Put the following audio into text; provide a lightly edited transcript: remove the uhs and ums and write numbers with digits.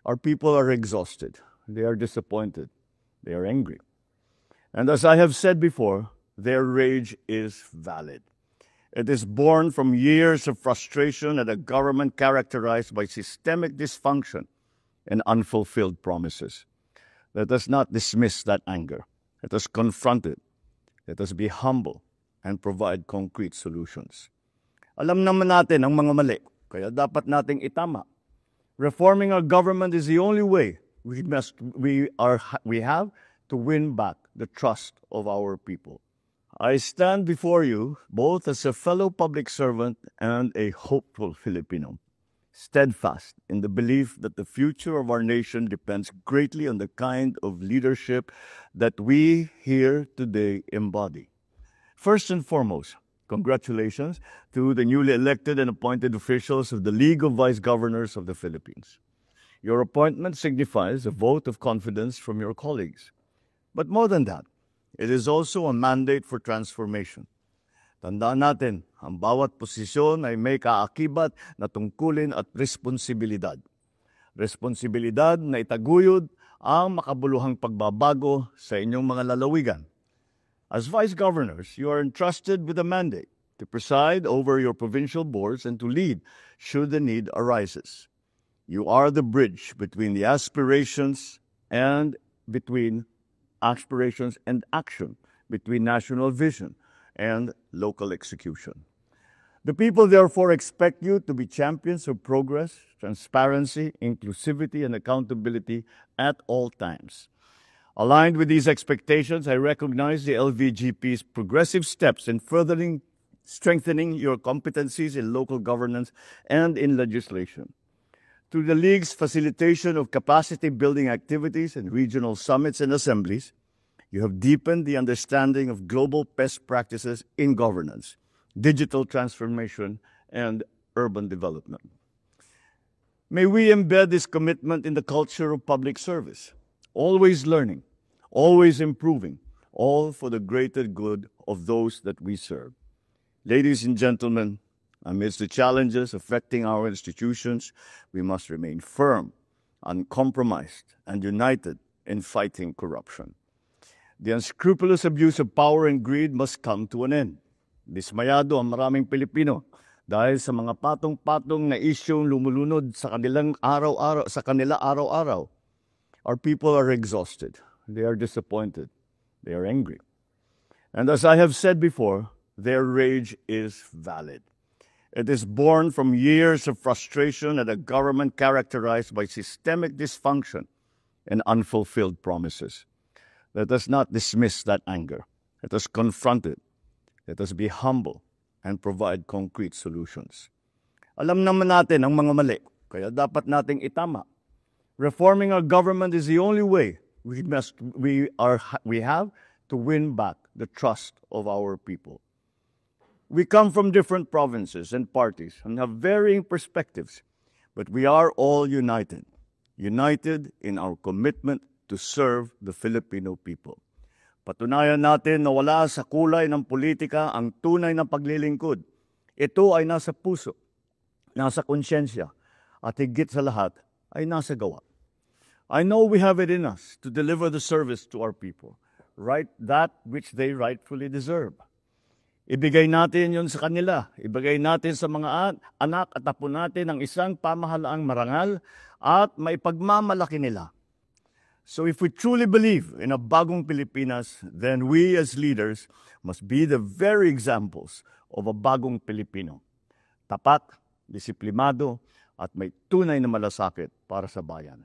Our people are exhausted. They are disappointed. They are angry. And as I have said before, their rage is valid. It is born from years of frustration at a government characterized by systemic dysfunction and unfulfilled promises. Let us not dismiss that anger. Let us confront it. Let us be humble and provide concrete solutions. Alam naman natin ang mga mali, kaya dapat nating itama. Reforming our government is the only way we have to win back the trust of our people. I stand before you both as a fellow public servant and a hopeful Filipino, steadfast in the belief that the future of our nation depends greatly on the kind of leadership that we here today embody. First and foremost, congratulations to the newly elected and appointed officials of the League of Vice Governors of the Philippines. Your appointment signifies a vote of confidence from your colleagues. But more than that, it is also a mandate for transformation. Tandaan natin, ang bawat posisyon ay may kaakibat na tungkulin at responsibilidad. Responsibilidad na itaguyod ang makabuluhang pagbabago sa inyong mga lalawigan. As Vice Governors, you are entrusted with a mandate to preside over your provincial boards and to lead should the need arises. You are the bridge between the aspirations and action, between national vision and local execution. The people therefore expect you to be champions of progress, transparency, inclusivity, and accountability at all times. Aligned with these expectations, I recognize the LVGP's progressive steps in strengthening your competencies in local governance and in legislation. Through the League's facilitation of capacity-building activities and regional summits and assemblies, you have deepened the understanding of global best practices in governance, digital transformation, and urban development. May we embed this commitment in the culture of public service, always learning, always improving, all for the greater good of those that we serve. Ladies and gentlemen, amidst the challenges affecting our institutions, we must remain firm, uncompromised, and united in fighting corruption. The unscrupulous abuse of power and greed must come to an end. Dismayado ang maraming Pilipino dahil sa mga patong-patong na isyong lumulunod sa kanila araw-araw. Our people are exhausted. They are disappointed. They are angry. And as I have said before, their rage is valid. It is born from years of frustration at a government characterized by systemic dysfunction and unfulfilled promises. Let us not dismiss that anger. Let us confront it. Let us be humble and provide concrete solutions. Alam naman natin ang mga mali, kaya dapat nating itama. Reforming our government is the only way we have to win back the trust of our people. We come from different provinces and parties and have varying perspectives, but we are all united in our commitment to serve the Filipino people. Patunayan natin na wala sa kulay ng politika ang tunay na paglilingkod. Ito ay nasa puso, nasa konsyensya, at higit sa lahat ay nasa gawa. I know we have it in us to deliver the service to our people, that which they rightfully deserve. Ibigay natin yun sa kanila. Ibigay natin sa mga anak at apo natin ang isang pamahalaang marangal at maipagmamalaki nila. So if we truly believe in a bagong Pilipinas, then we as leaders must be the very examples of a bagong Pilipino. Tapat, disiplinado, at may tunay na malasakit para sa bayan.